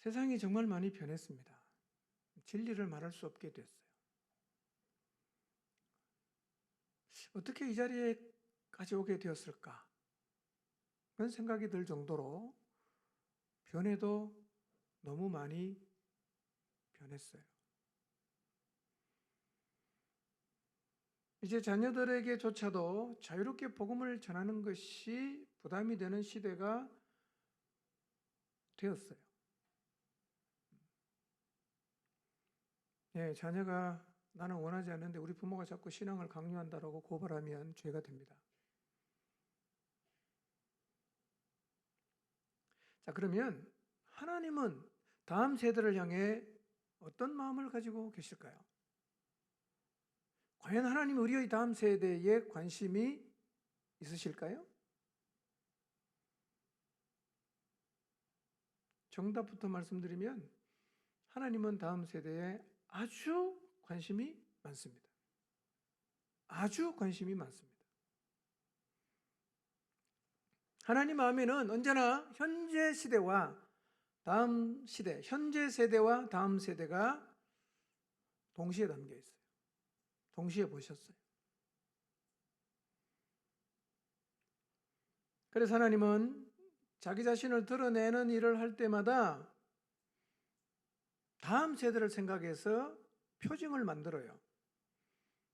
세상이 정말 많이 변했습니다. 진리를 말할 수 없게 됐어요. 어떻게 이 자리에까지 오게 되었을까? 그런 생각이 들 정도로 변해도 너무 많이 변했어요. 이제 자녀들에게조차도 자유롭게 복음을 전하는 것이 부담이 되는 시대가 되었어요. 예, 자녀가 나는 원하지 않는데 우리 부모가 자꾸 신앙을 강요한다라고 고발하면 죄가 됩니다. 자, 그러면 하나님은 다음 세대를 향해 어떤 마음을 가지고 계실까요? 과연 하나님은 우리의 다음 세대에 관심이 있으실까요? 정답부터 말씀드리면 하나님은 다음 세대에 아주 관심이 많습니다. 아주 관심이 많습니다. 하나님 마음에는 언제나 현재 시대와 다음 시대, 현재 세대와 다음 세대가 동시에 담겨 있어요. 동시에 보셨어요. 그래서 하나님은 자기 자신을 드러내는 일을 할 때마다 다음 세대를 생각해서 표징을 만들어요.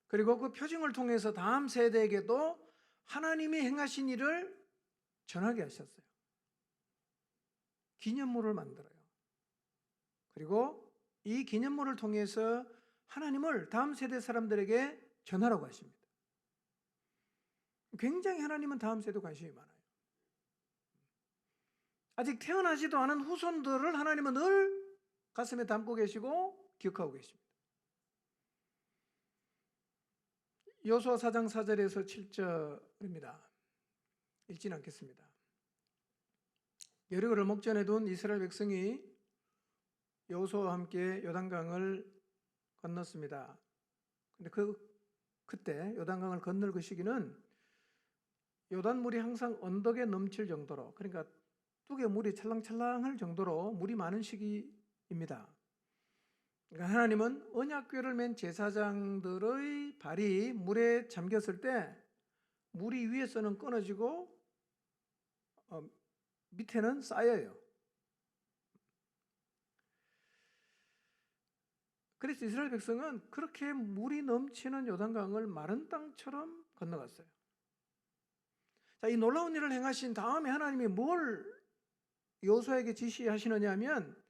그리고 그 표징을 통해서 다음 세대에게도 하나님이 행하신 일을 전하게 하셨어요. 기념물을 만들어요. 그리고 이 기념물을 통해서 하나님을 다음 세대 사람들에게 전하라고 하십니다. 굉장히 하나님은 다음 세대 관심이 많아요. 아직 태어나지도 않은 후손들을 하나님은 늘 가슴에 담고 계시고 기억하고 계십니다. 여호수아 4장 4절에서 7절입니다. 읽지는 않겠습니다. 여리고를 목전에 둔 이스라엘 백성이 여호수아와 함께 요단강을 건넜습니다. 근데 그때 요단강을 건널 그 시기는 요단물이 항상 언덕에 넘칠 정도로, 그러니까 뚝에 물이 찰랑찰랑할 정도로 물이 많은 시기입니다. 그러니까 하나님은 언약궤를 맨 제사장들의 발이 물에 잠겼을 때 물이 위에서는 끊어지고 밑에는 쌓여요. 그래서 이스라엘 백성은 그렇게 물이 넘치는 요단강을 마른 땅처럼 건너갔어요. 자, 이 놀라운 일을 행하신 다음에 하나님이 뭘 여호수아에게 지시하시느냐 하면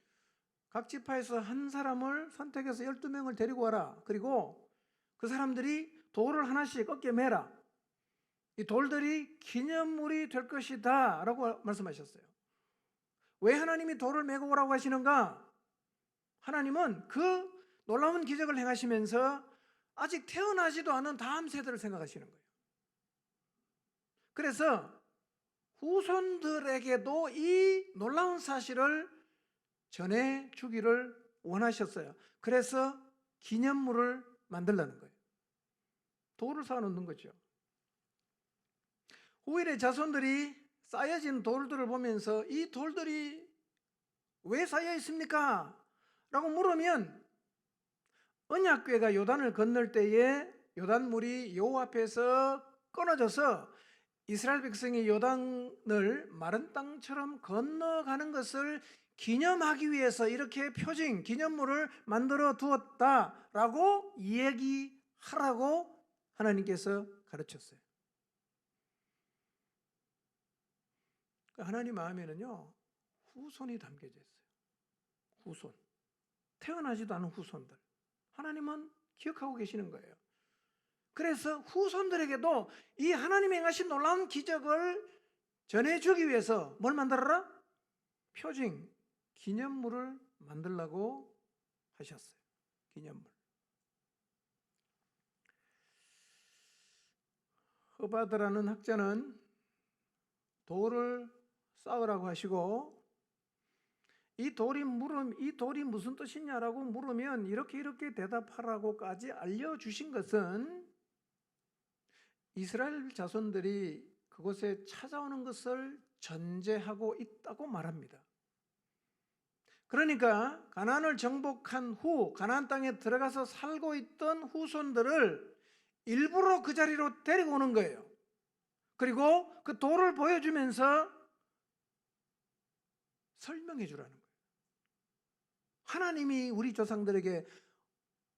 각 지파에서 한 사람을 선택해서 12명을 데리고 와라. 그리고 그 사람들이 돌을 하나씩 어깨에 매라. 이 돌들이 기념물이 될 것이다 라고 말씀하셨어요. 왜 하나님이 돌을 메고 오라고 하시는가? 하나님은 그 놀라운 기적을 행하시면서 아직 태어나지도 않은 다음 세대를 생각하시는 거예요. 그래서 후손들에게도 이 놀라운 사실을 전해주기를 원하셨어요. 그래서 기념물을 만들라는 거예요. 돌을 쌓아놓는 거죠. 후일의 자손들이 쌓여진 돌들을 보면서 이 돌들이 왜 쌓여 있습니까? 라고 물으면 언약궤가 요단을 건널 때에 요단물이 여호와 앞에서 끊어져서 이스라엘 백성이 요단을 마른 땅처럼 건너가는 것을 기념하기 위해서 이렇게 표징, 기념물을 만들어 두었다라고 얘기하라고 하나님께서 가르쳤어요. 하나님 마음에는요, 후손이 담겨져 있어요. 후손. 태어나지도 않은 후손들. 하나님은 기억하고 계시는 거예요. 그래서 후손들에게도 이 하나님이 행하신 놀라운 기적을 전해주기 위해서 뭘 만들어라? 표징, 기념물을 만들라고 하셨어요. 기념물. 허바드라는 학자는 돌을 쌓으라고 하시고 이 돌이 무슨 뜻이냐라고 물으면 이렇게 대답하라고까지 알려주신 것은 이스라엘 자손들이 그곳에 찾아오는 것을 전제하고 있다고 말합니다. 그러니까 가나안을 정복한 후 가나안 땅에 들어가서 살고 있던 후손들을 일부러 그 자리로 데리고 오는 거예요. 그리고 그 돌을 보여주면서 설명해 주라는 거예요. 하나님이 우리 조상들에게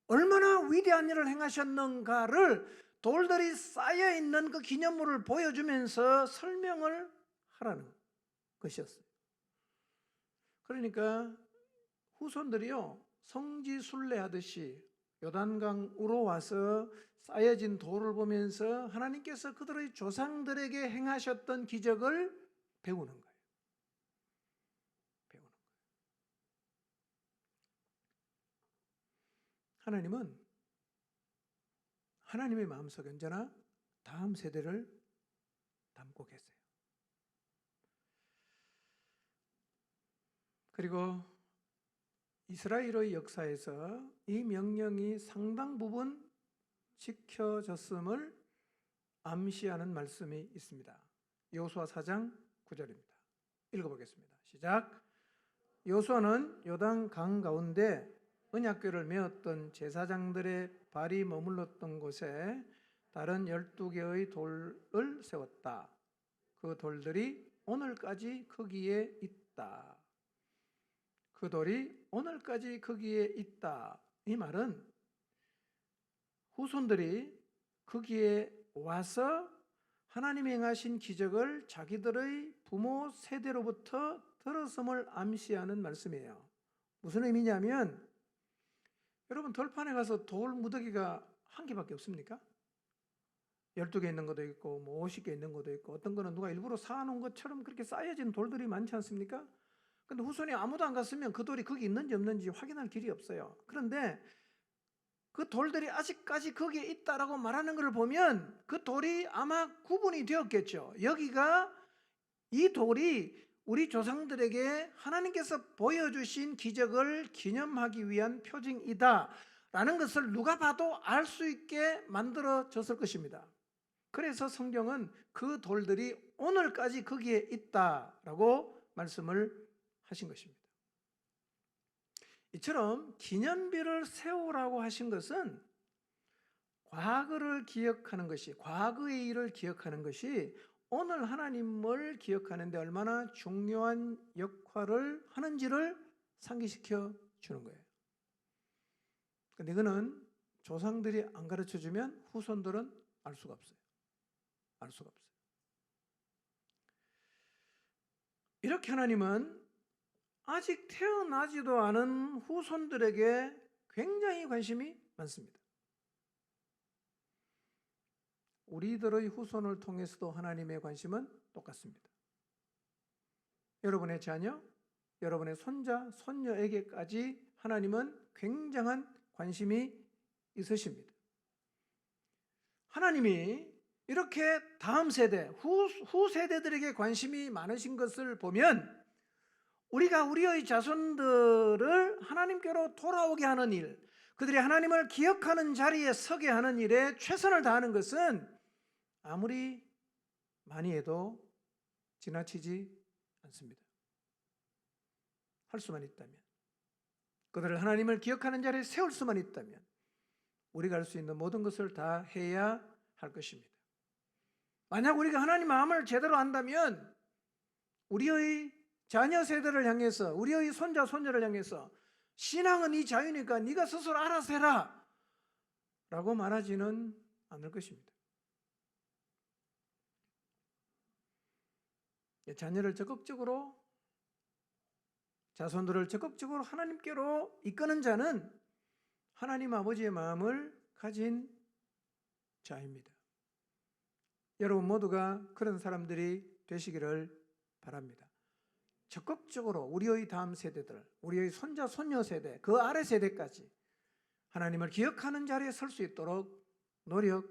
얼마나 위대한 일을 행하셨는가를 돌들이 쌓여 있는 그 기념물을 보여주면서 설명을 하라는 것이었어요. 그러니까 후손들이요, 성지순례하듯이 요단강으로 와서 쌓여진 돌을 보면서 하나님께서 그들의 조상들에게 행하셨던 기적을 배우는 거예요. 배우는 거예요. 하나님은 하나님의 마음속에 언제나 다음 세대를 담고 계세요. 그리고 이스라엘의 역사에서 이 명령이 상당 부분 지켜졌음을 암시하는 말씀이 있습니다. 여호수아 4장 9절입니다. 읽어보겠습니다. 시작. 여호수아는 요단강 가운데 언약궤를 메었던 제사장들의 발이 머물렀던 곳에 다른 12개의 돌을 세웠다. 그 돌들이 오늘까지 거기에 있다. 그 돌이 오늘까지 거기에 있다. 이 말은 후손들이 거기에 와서 하나님이 행하신 기적을 자기들의 부모 세대로부터 들었음을 암시하는 말씀이에요. 무슨 의미냐면, 여러분 돌판에 가서 돌 무더기가 한 개밖에 없습니까? 12개 있는 것도 있고 50개 있는 것도 있고, 어떤 거는 누가 일부러 쌓아놓은 것처럼 그렇게 쌓여진 돌들이 많지 않습니까? 근데 후손이 아무도 안 갔으면 그 돌이 거기 있는지 없는지 확인할 길이 없어요. 그런데 그 돌들이 아직까지 거기에 있다라고 말하는 것을 보면 그 돌이 아마 구분이 되었겠죠. 여기가, 이 돌이 우리 조상들에게 하나님께서 보여주신 기적을 기념하기 위한 표징이다 라는 것을 누가 봐도 알 수 있게 만들어졌을 것입니다. 그래서 성경은 그 돌들이 오늘까지 거기에 있다라고 말씀을 하신 것입니다. 이처럼 기념비를 세우라고 하신 것은 과거를 기억하는 것이, 과거의 일을 기억하는 것이 오늘 하나님을 기억하는 데 얼마나 중요한 역할을 하는지를 상기시켜 주는 거예요. 근데 이거는 조상들이 안 가르쳐 주면 후손들은 알 수가 없어요. 알 수가 없어요. 이렇게 하나님은 아직 태어나지도 않은 후손들에게 굉장히 관심이 많습니다. 우리들의 후손을 통해서도 하나님의 관심은 똑같습니다. 여러분의 자녀, 여러분의 손자, 손녀에게까지 하나님은 굉장한 관심이 있으십니다. 하나님이 이렇게 다음 세대, 후 세대들에게 관심이 많으신 것을 보면 우리가 우리의 자손들을 하나님께로 돌아오게 하는 일, 그들이 하나님을 기억하는 자리에 서게 하는 일에 최선을 다하는 것은 아무리 많이 해도 지나치지 않습니다. 할 수만 있다면, 그들을 하나님을 기억하는 자리에 세울 수만 있다면 우리가 할 수 있는 모든 것을 다 해야 할 것입니다. 만약 우리가 하나님 마음을 제대로 안다면 우리의 자녀 세대를 향해서, 우리의 손자 손녀를 향해서 신앙은 네 자유니까 네가 스스로 알아서 해라 라고 말하지는 않을 것입니다. 자녀를 적극적으로, 자손들을 적극적으로 하나님께로 이끄는 자는 하나님 아버지의 마음을 가진 자입니다. 여러분 모두가 그런 사람들이 되시기를 바랍니다. 적극적으로 우리의 다음 세대들, 우리의 손자 손녀 세대, 그 아래 세대까지 하나님을 기억하는 자리에 설 수 있도록 노력해야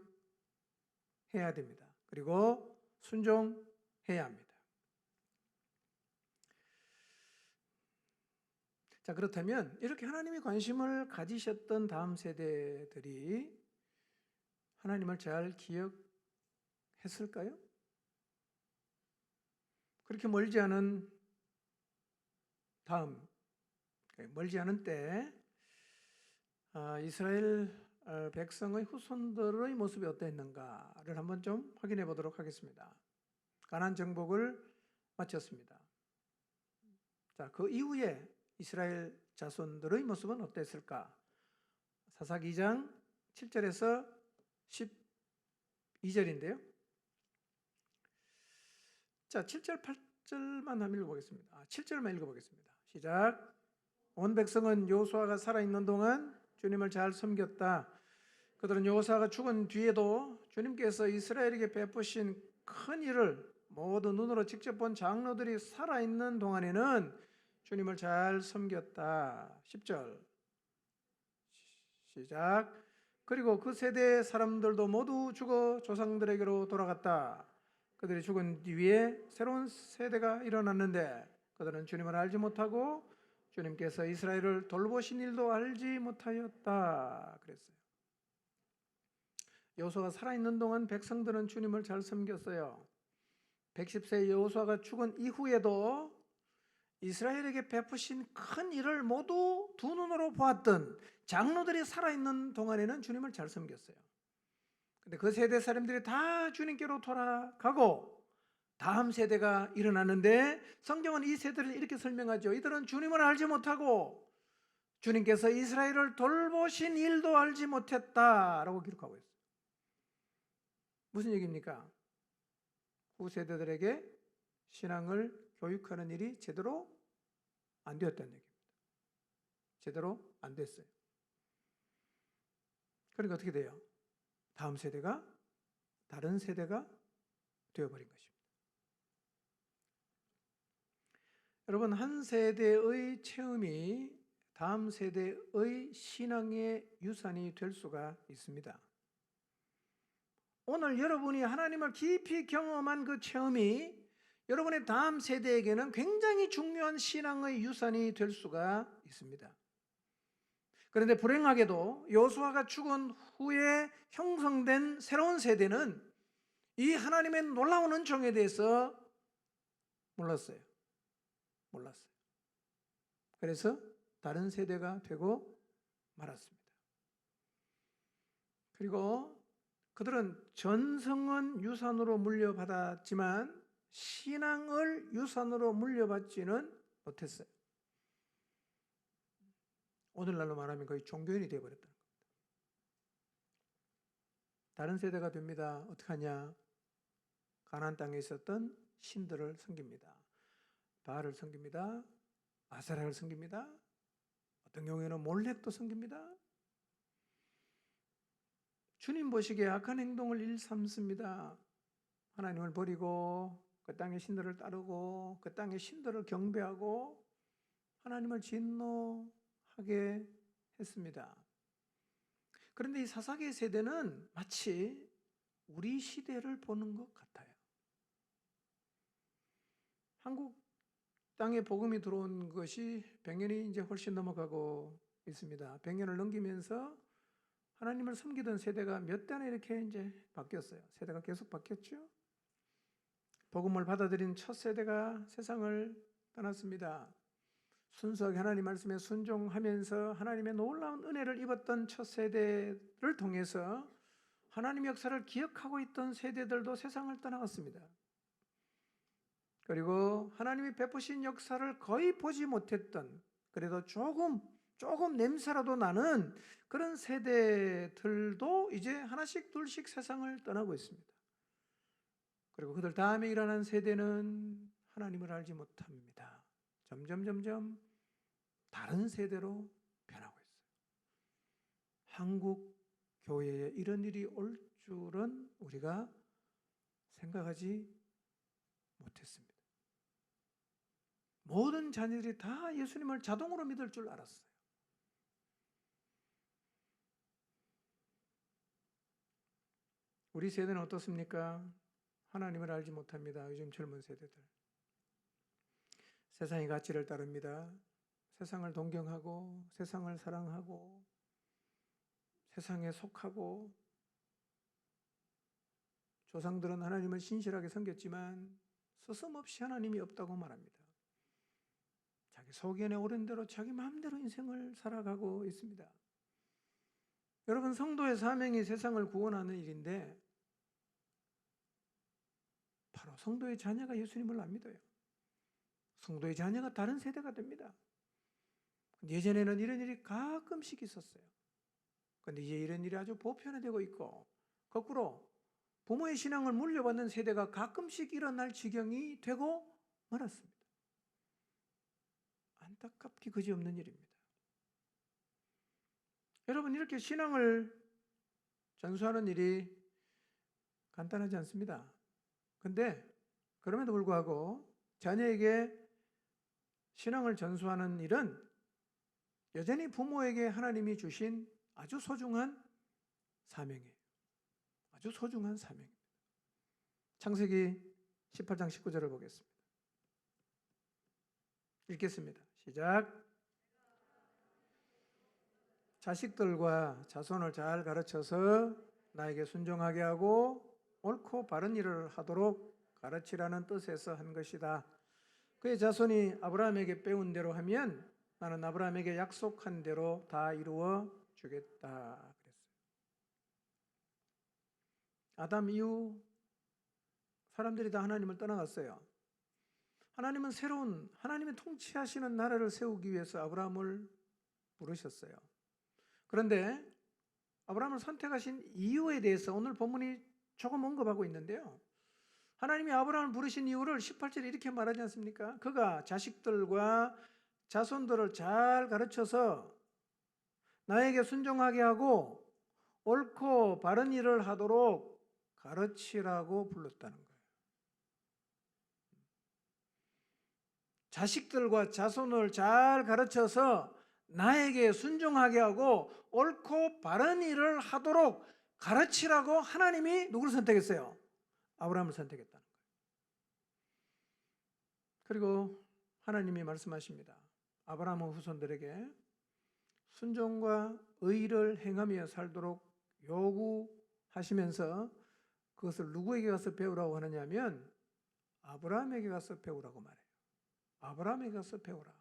됩니다. 그리고 순종해야 합니다. 자, 그렇다면 이렇게 하나님이 관심을 가지셨던 다음 세대들이 하나님을 잘 기억했을까요? 그렇게 멀지 않은 다음 멀지 않은 때 이스라엘 백성의 후손들의 모습이 어땠는가를 한번 좀 확인해 보도록 하겠습니다. 가나안 정복을 마쳤습니다. 자, 그 이후에 이스라엘 자손들의 모습은 어땠을까? 사사기 2장 7절에서 12절인데요. 자, 7절, 8절만 한번 읽어보겠습니다. 7절만 읽어보겠습니다. 시작. 온 백성은 여호수아가 살아있는 동안 주님을 잘 섬겼다. 그들은 여호수아가 죽은 뒤에도 주님께서 이스라엘에게 베푸신 큰 일을 모두 눈으로 직접 본 장로들이 살아있는 동안에는 주님을 잘 섬겼다. 10절 시작. 그리고 그 세대의 사람들도 모두 죽어 조상들에게로 돌아갔다. 그들이 죽은 뒤에 새로운 세대가 일어났는데 그들은 주님을 알지 못하고 주님께서 이스라엘을 돌보신 일도 알지 못하였다 그랬어요. 여호수아가 살아있는 동안 백성들은 주님을 잘 섬겼어요. 110세 여호수아가 죽은 이후에도 이스라엘에게 베푸신 큰 일을 모두 두 눈으로 보았던 장로들이 살아있는 동안에는 주님을 잘 섬겼어요. 근데 그 세대 사람들이 다 주님께로 돌아가고 다음 세대가 일어났는데 성경은 이 세대를 이렇게 설명하죠. 이들은 주님을 알지 못하고 주님께서 이스라엘을 돌보신 일도 알지 못했다라고 기록하고 있어요. 무슨 얘기입니까? 후세대들에게 신앙을 교육하는 일이 제대로 안 되었다는 얘기입니다. 제대로 안 됐어요. 그러니까 어떻게 돼요? 다음 세대가 다른 세대가 되어버린 것입니다. 여러분, 한 세대의 체험이 다음 세대의 신앙의 유산이 될 수가 있습니다. 오늘 여러분이 하나님을 깊이 경험한 그 체험이 여러분의 다음 세대에게는 굉장히 중요한 신앙의 유산이 될 수가 있습니다. 그런데 불행하게도 여호수아가 죽은 후에 형성된 새로운 세대는 이 하나님의 놀라운 은총에 대해서 몰랐어요. 그래서 다른 세대가 되고 말았습니다. 그리고 그들은 전성은 유산으로 물려받았지만 신앙을 유산으로 물려받지는 못했어요. 오늘날로 말하면 거의 종교인이 되어버렸다는 겁니다. 다른 세대가 됩니다. 어떻게 하냐? 가나안 땅에 있었던 신들을 섬깁니다. 바알을 섬깁니다. 아세라를 섬깁니다. 어떤 경우에는 몰렉도 섬깁니다. 주님 보시기에 악한 행동을 일삼습니다. 하나님을 버리고 그 땅의 신들을 따르고 그 땅의 신들을 경배하고 하나님을 진노하게 했습니다. 그런데 이 사사기 세대는 마치 우리 시대를 보는 것 같아요. 한국 땅에 복음이 들어온 것이 100년이 이제 훨씬 넘어가고 있습니다. 100년을 넘기면서 하나님을 섬기던 세대가 몇 대나 이렇게 이제 바뀌었어요. 세대가 계속 바뀌었죠. 복음을 받아들인 첫 세대가 세상을 떠났습니다. 순수하게 하나님 말씀에 순종하면서 하나님의 놀라운 은혜를 입었던 첫 세대를 통해서 하나님 역사를 기억하고 있던 세대들도 세상을 떠나갔습니다. 그리고 하나님이 베푸신 역사를 거의 보지 못했던, 그래도 조금 냄새라도 나는 그런 세대들도 이제 하나씩 둘씩 세상을 떠나고 있습니다. 그리고 그들 다음에 일어난 세대는 하나님을 알지 못합니다. 점점 다른 세대로 변하고 있어요. 한국 교회에 이런 일이 올 줄은 우리가 생각하지 못했습니다. 모든 자녀들이 다 예수님을 자동으로 믿을 줄 알았어요. 우리 세대는 어떻습니까? 하나님을 알지 못합니다. 요즘 젊은 세대들. 세상의 가치를 따릅니다. 세상을 동경하고 세상을 사랑하고 세상에 속하고, 조상들은 하나님을 신실하게 섬겼지만 서슴없이 하나님이 없다고 말합니다. 자기 소견에 오른 대로 자기 마음대로 인생을 살아가고 있습니다. 여러분, 성도의 사명이 세상을 구원하는 일인데 바로 성도의 자녀가 예수님을 안 믿어요. 성도의 자녀가 다른 세대가 됩니다. 예전에는 이런 일이 가끔씩 있었어요. 그런데 이제 이런 일이 아주 보편화되고 있고, 거꾸로 부모의 신앙을 물려받는 세대가 가끔씩 일어날 지경이 되고 말았습니다. 안타깝기 그지없는 일입니다. 여러분, 이렇게 신앙을 전수하는 일이 간단하지 않습니다. 그런데 그럼에도 불구하고 자녀에게 신앙을 전수하는 일은 여전히 부모에게 하나님이 주신 아주 소중한 사명이에요. 아주 소중한 사명입니다. 창세기 18장 19절을 보겠습니다. 읽겠습니다. 시작. 자식들과 자손을 잘 가르쳐서 나에게 순종하게 하고 옳고 바른 일을 하도록 가르치라는 뜻에서 한 것이다. 그의 자손이 아브라함에게 배운 대로 하면 나는 아브라함에게 약속한 대로 다 이루어 주겠다 그랬어요. 아담 이후 사람들이 다 하나님을 떠나갔어요. 하나님은 새로운 하나님의 통치하시는 나라를 세우기 위해서 아브라함을 부르셨어요. 그런데 아브라함을 선택하신 이유에 대해서 오늘 본문이 조금 언급하고 있는데요. 하나님이 아브라함을 부르신 이유를 18절에 이렇게 말하지 않습니까? 그가 자식들과 자손들을 잘 가르쳐서 나에게 순종하게 하고 옳고 바른 일을 하도록 가르치라고 불렀다는 거예요. 자식들과 자손을 잘 가르쳐서 나에게 순종하게 하고 옳고 바른 일을 하도록 가르치라고 하나님이 누구를 선택했어요? 아브라함을 선택했다는 거예요. 그리고 하나님이 말씀하십니다. 아브라함 후손들에게 순종과 의를 행하며 살도록 요구하시면서 그것을 누구에게 가서 배우라고 하느냐면 아브라함에게 가서 배우라고 말해요. 아브라함에게 가서 배우라.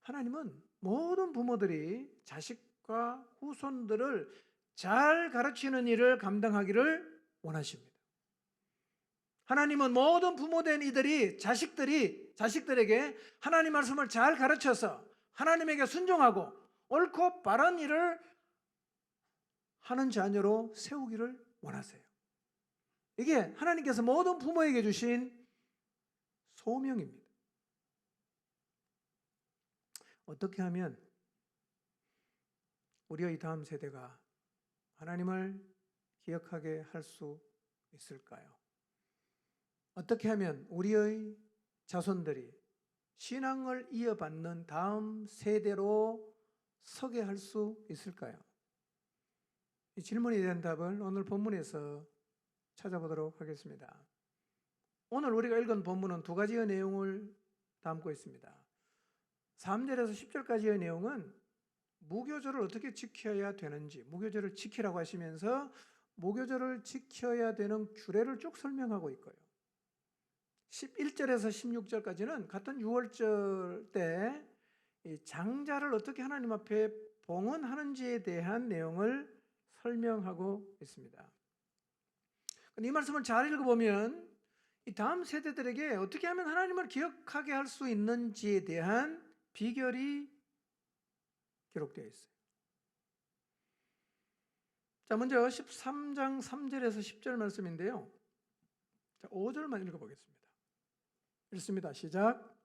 하나님은 모든 부모들이 자식과 후손들을 잘 가르치는 일을 감당하기를 원하십니다. 하나님은 모든 부모된 이들이 자식들에게 하나님 말씀을 잘 가르쳐서 하나님에게 순종하고 옳고 바른 일을 하는 자녀로 세우기를 원하세요. 이게 하나님께서 모든 부모에게 주신 소명입니다. 어떻게 하면 우리의 다음 세대가 하나님을 기억하게 할 수 있을까요? 어떻게 하면 우리의 자손들이 신앙을 이어받는 다음 세대로 서게 할 수 있을까요? 이 질문에 대한 답을 오늘 본문에서 찾아보도록 하겠습니다. 오늘 우리가 읽은 본문은 두 가지의 내용을 담고 있습니다. 3절에서 10절까지의 내용은 무교절을 어떻게 지켜야 되는지, 무교절을 지키라고 하시면서 무교절을 지켜야 되는 규례를 쭉 설명하고 있고요. 11절에서 16절까지는 같은 6월절 때 장자를 어떻게 하나님 앞에 봉헌하는지에 대한 내용을 설명하고 있습니다. 이 말씀을 잘 읽어보면 이 다음 세대들에게 어떻게 하면 하나님을 기억하게 할 수 있는지에 대한 비결이 기록되어 있어요. 자, 먼저 13장 3절에서 10절 말씀인데요. 자, 5절만 읽어보겠습니다. 읽습니다. 시작.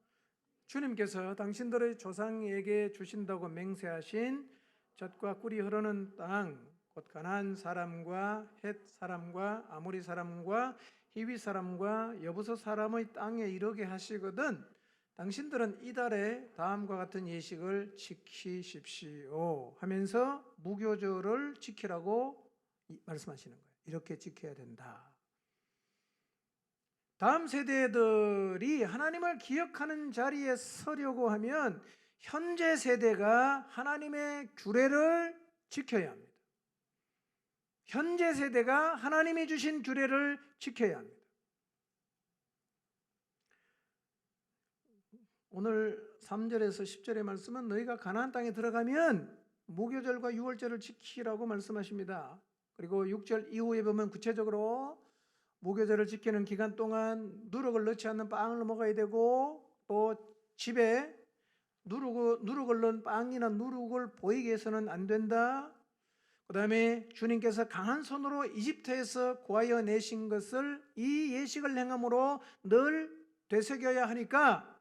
주님께서 당신들의 조상에게 주신다고 맹세하신 젖과 꿀이 흐르는 땅, 곧 가나안 사람과 헷 사람과 아모리 사람과 히위 사람과 여부서 사람의 땅에 이르게 하시거든 당신들은 이달에 다음과 같은 예식을 지키십시오 하면서 무교절을 지키라고 말씀하시는 거예요. 이렇게 지켜야 된다. 다음 세대들이 하나님을 기억하는 자리에 서려고 하면 현재 세대가 하나님의 규례를 지켜야 합니다. 현재 세대가 하나님이 주신 규례를 지켜야 합니다. 오늘 3절에서 10절의 말씀은 너희가 가나안 땅에 들어가면 무교절과 유월절을 지키라고 말씀하십니다. 그리고 6절 이후에 보면 구체적으로 무교절을 지키는 기간 동안 누룩을 넣지 않는 빵을 먹어야 되고, 또 집에 누룩을 넣은 빵이나 누룩을 보이게 해서는 안 된다. 그 다음에 주님께서 강한 손으로 이집트에서 구하여 내신 것을 이 예식을 행함으로 늘 되새겨야 하니까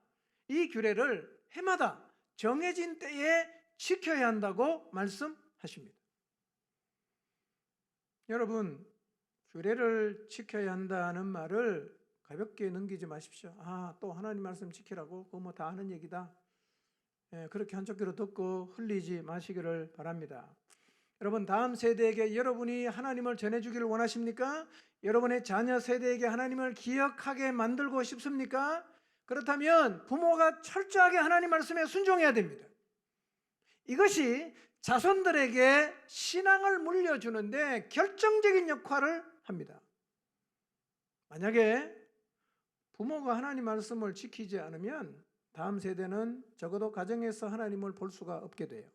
이 규례를 해마다 정해진 때에 지켜야 한다고 말씀하십니다. 여러분, 규례를 지켜야 한다는 말을 가볍게 넘기지 마십시오. 또 하나님 말씀 지키라고 그거 뭐 다 아는 얘기다. 그렇게 한쪽 귀로 듣고 흘리지 마시기를 바랍니다. 여러분, 다음 세대에게 여러분이 하나님을 전해주기를 원하십니까? 여러분의 자녀 세대에게 하나님을 기억하게 만들고 싶습니까? 그렇다면 부모가 철저하게 하나님 말씀에 순종해야 됩니다. 이것이 자손들에게 신앙을 물려주는데 결정적인 역할을 합니다. 만약에 부모가 하나님 말씀을 지키지 않으면 다음 세대는 적어도 가정에서 하나님을 볼 수가 없게 돼요.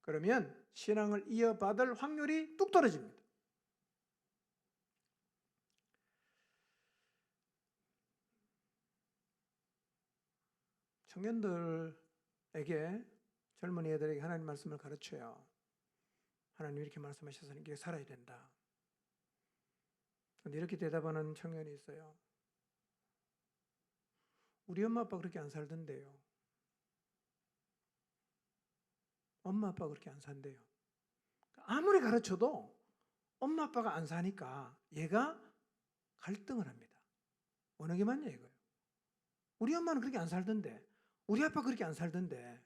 그러면 신앙을 이어받을 확률이 뚝 떨어집니다. 청년들에게, 젊은 애들에게 하나님 말씀을 가르쳐요. 하나님 이렇게 말씀하셔서 이렇게 살아야 된다. 그런데 이렇게 대답하는 청년이 있어요. 우리 엄마 아빠 그렇게 안 살던데요. 엄마 아빠 그렇게 안 산대요. 아무리 가르쳐도 엄마 아빠가 안 사니까 얘가 갈등을 합니다. 어느 게 맞냐 이거예요. 우리 엄마는 그렇게 안 살던데, 우리 아빠 그렇게 안 살던데,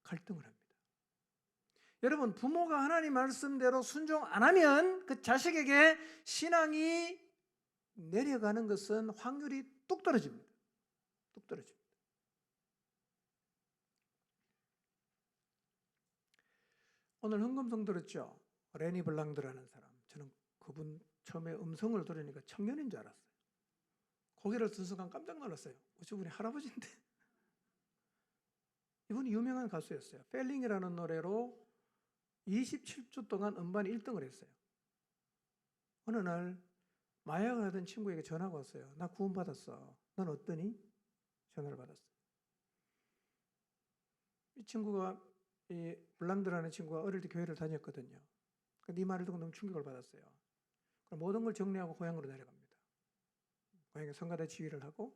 갈등을 합니다. 여러분, 부모가 하나님 말씀대로 순종 안 하면 그 자식에게 신앙이 내려가는 것은 확률이 뚝 떨어집니다. 뚝 떨어집니다. 오늘 헌금성 들었죠? 레니 블랑드라는 사람. 저는 그분 처음에 음성을 들으니까 청년인 줄 알았어요. 고개를 든 순간 깜짝 놀랐어요. 저분이 할아버지인데. 이분이 유명한 가수였어요. 펠링이라는 노래로 27주 동안 음반 1등을 했어요. 어느 날 마약을 하던 친구에게 전화가 왔어요. 나 구원받았어. 넌 어떠니? 전화를 받았어요. 이 친구가, 이 블랑드라는 친구가 어릴 때 교회를 다녔거든요. 네 말을 듣고 너무 충격을 받았어요. 그럼 모든 걸 정리하고 고향으로 내려갑니다. 고향에 성가대 지휘를 하고,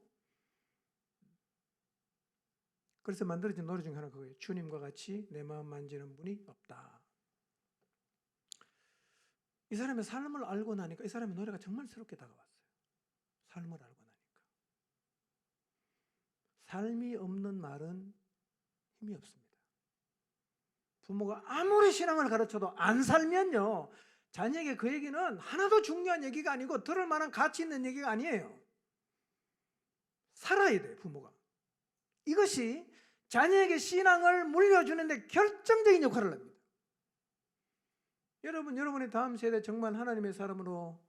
그래서 만들어진 노래 중에 하나가 그거예요. 주님과 같이 내 마음 만지는 분이 없다. 이 사람의 삶을 알고 나니까 이 사람의 노래가 정말 새롭게 다가왔어요. 삶을 알고 나니까. 삶이 없는 말은 힘이 없습니다. 부모가 아무리 신앙을 가르쳐도 안 살면요, 자녀에게 그 얘기는 하나도 중요한 얘기가 아니고 들을 만한 가치 있는 얘기가 아니에요. 살아야 돼요, 부모가. 이것이 자녀에게 신앙을 물려주는데 결정적인 역할을 합니다. 여러분, 여러분의 다음 세대 정말 하나님의 사람으로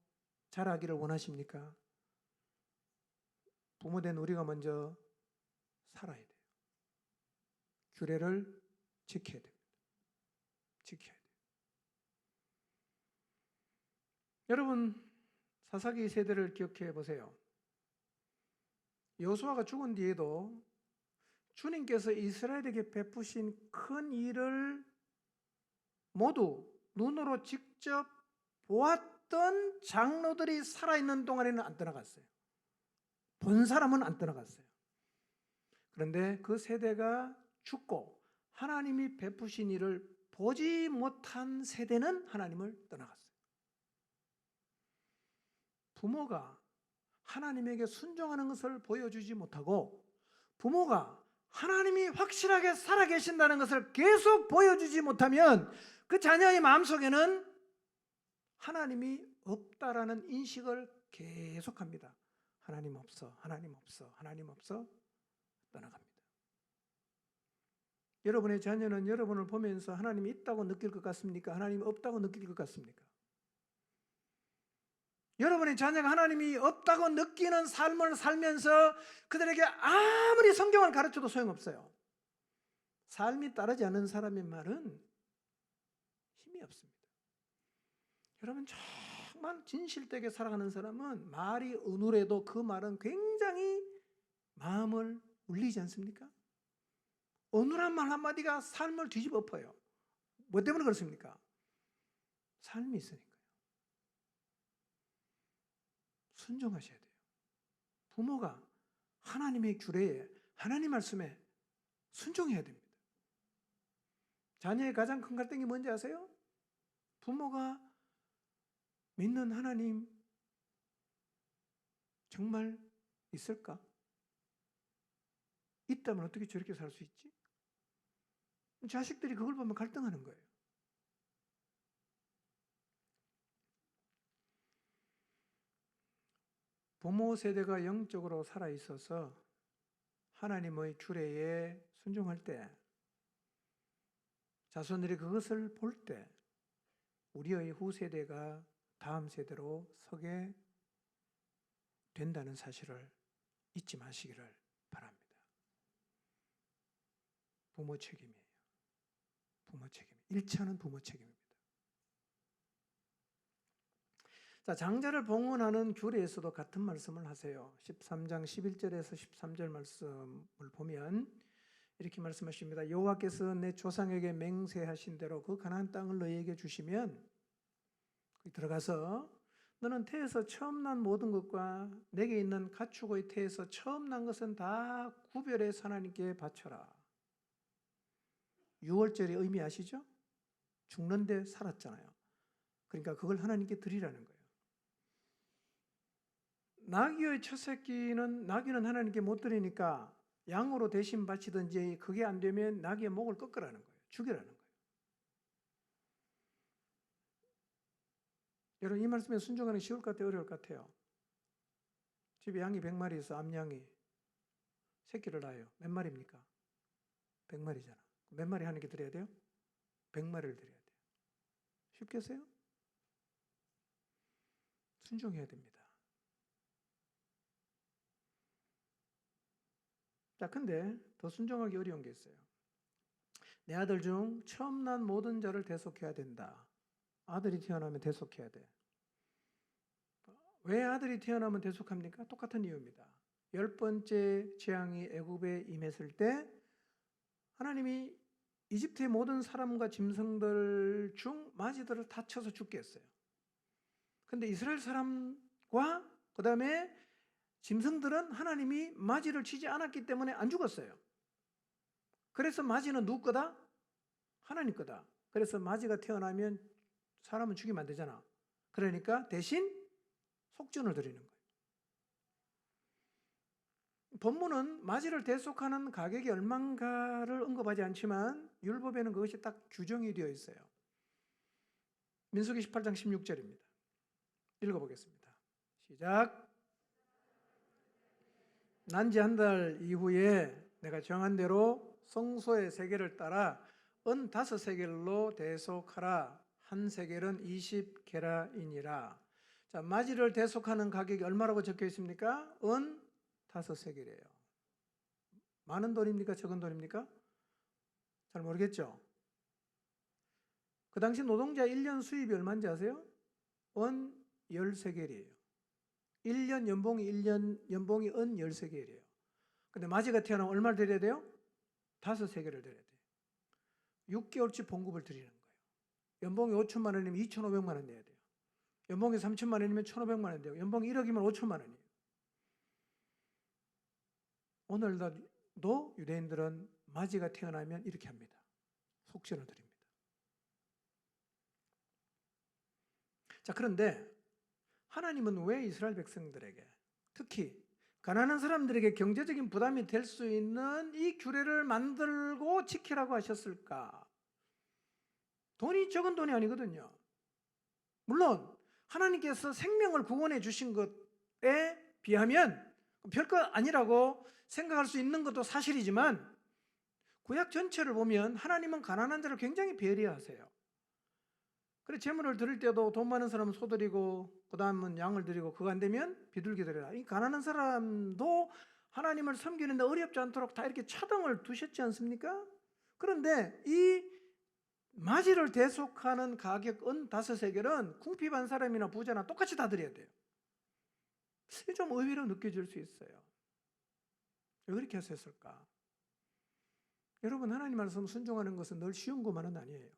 자라기를 원하십니까? 부모된 우리가 먼저 살아야 돼요. 규례를 지켜야 됩니다. 지켜야 돼요. 여러분, 사사기 세대를 기억해 보세요. 여호수아가 죽은 뒤에도 주님께서 이스라엘에게 베푸신 큰 일을 모두 눈으로 직접 보았던 장로들이 살아있는 동안에는 안 떠나갔어요. 본 사람은 안 떠나갔어요. 그런데 그 세대가 죽고 하나님이 베푸신 일을 보지 못한 세대는 하나님을 떠나갔어요. 부모가 하나님에게 순종하는 것을 보여주지 못하고, 부모가 하나님이 확실하게 살아계신다는 것을 계속 보여주지 못하면 그 자녀의 마음속에는 하나님이 없다라는 인식을 계속합니다. 하나님 없어, 하나님 없어, 하나님 없어, 떠나갑니다. 여러분의 자녀는 여러분을 보면서 하나님이 있다고 느낄 것 같습니까? 하나님이 없다고 느낄 것 같습니까? 여러분의 자녀가 하나님이 없다고 느끼는 삶을 살면서 그들에게 아무리 성경을 가르쳐도 소용없어요. 삶이 따르지 않는 사람의 말은 힘이 없습니다. 여러분, 정말 진실되게 살아가는 사람은 말이 어눌해도 그 말은 굉장히 마음을 울리지 않습니까? 어눌한 말 한마디가 삶을 뒤집어 엎어요. 뭐 때문에 그렇습니까? 삶이 있으니까요. 순종하셔야 돼요. 부모가 하나님의 규례에, 하나님 말씀에 순종해야 됩니다. 자녀의 가장 큰 갈등이 뭔지 아세요? 부모가 믿는 하나님 정말 있을까? 있다면 어떻게 저렇게 살 수 있지? 자식들이 그걸 보면 갈등하는 거예요. 부모 세대가 영적으로 살아있어서 하나님의 규례에 순종할 때, 자손들이 그것을 볼 때 우리의 후세대가 다음 세대로 서게 된다는 사실을 잊지 마시기를 바랍니다. 부모 책임이에요. 부모 책임. 1차는 부모 책임입니다. 자, 장자를 봉헌하는 규례에서도 같은 말씀을 하세요. 13장 11절에서 13절 말씀을 보면 이렇게 말씀하십니다. 여호와께서 내 조상에게 맹세하신 대로 그 가나안 땅을 너희에게 주시면 들어가서 너는 태에서 처음 난 모든 것과 내게 있는 가축의 태에서 처음 난 것은 다 구별해서 하나님께 바쳐라. 6월절의 의미 아시죠? 죽는데 살았잖아요. 그러니까 그걸 하나님께 드리라는 거예요. 나귀의 첫 새끼는 나귀는 하나님께 못 드리니까 양으로 대신 바치든지 그게 안 되면 나귀의 목을 꺾으라는 거예요. 죽이라는 거예요. 여러분, 이 말씀에 순종하는 게 쉬울 것 같아요? 어려울 것 같아요? 집에 양이 100마리 있어. 암양이 새끼를 낳아요. 몇 마리입니까? 100마리잖아. 몇 마리 하나님께 드려야 돼요? 100마리를 드려야 돼요. 쉽겠어요? 순종해야 됩니다. 자, 근데 더 순종하기 어려운 게 있어요. 내 아들 중 처음 난 모든 자를 대속해야 된다. 아들이 태어나면 대속해야 돼. 왜 아들이 태어나면 대속합니까? 똑같은 이유입니다. 10번째 재앙이 애굽에 임했을 때 하나님이 이집트의 모든 사람과 짐승들 중 마지들을 다 쳐서 죽게 했어요. 근데 이스라엘 사람과 그 다음에 짐승들은 하나님이 마지를 치지 않았기 때문에 안 죽었어요. 그래서 마지는 누구 거다? 하나님 거다. 그래서 마지가 태어나면 사람은 죽이면 안 되잖아. 그러니까 대신 속전을 드리는 거예요. 본문은 마지를 대속하는 가격이 얼만가를 언급하지 않지만 율법에는 그것이 딱 규정이 되어 있어요. 민수기 18장 16절입니다. 읽어보겠습니다. 시작. 난지 한 달 이후에 내가 정한 대로 성소의 세겔을 따라 은 5세겔로 대속하라. 한 세겔은 20게라이니라. 자, 마지를 대속하는 가격이 얼마라고 적혀 있습니까? 은 5세겔이에요. 많은 돈입니까? 적은 돈입니까? 잘 모르겠죠? 그 당시 노동자 1년 수입이 얼마인지 아세요? 은 10세겔이에요. 1년 연봉이 은 10세겔이에요. 근데 마지가 태어나면 얼마를 드려야 돼요? 5세겔을 드려야 돼요. 6개월치 봉급을 드리는 거예요. 연봉이 5천만 원이면 2,500만 원 내야 돼요. 연봉이 3천만 원이면 1,500만 원 돼요. 연봉이 1억이면 5천만 원이에요. 오늘도 유대인들은 마지가 태어나면 이렇게 합니다. 속전을 드립니다. 자, 그런데 하나님은 왜 이스라엘 백성들에게, 특히 가난한 사람들에게 경제적인 부담이 될 수 있는 이 규례를 만들고 지키라고 하셨을까? 돈이 적은 돈이 아니거든요. 물론 하나님께서 생명을 구원해 주신 것에 비하면 별거 아니라고 생각할 수 있는 것도 사실이지만 구약 전체를 보면 하나님은 가난한 자를 굉장히 배려하세요. 그래, 재물을 드릴 때도 돈 많은 사람은 소드리고 그 다음은 양을 드리고 그거 안 되면 비둘기 드려라. 이 가난한 사람도 하나님을 섬기는데 어렵지 않도록 다 이렇게 차등을 두셨지 않습니까? 그런데 이 맞이를 대속하는 가격 은 5세겔은 궁핍한 사람이나 부자나 똑같이 다 드려야 돼요. 이게 좀 의외로 느껴질 수 있어요. 왜 그렇게 하셨을까? 여러분, 하나님 말씀 순종하는 것은 늘 쉬운 것만은 아니에요.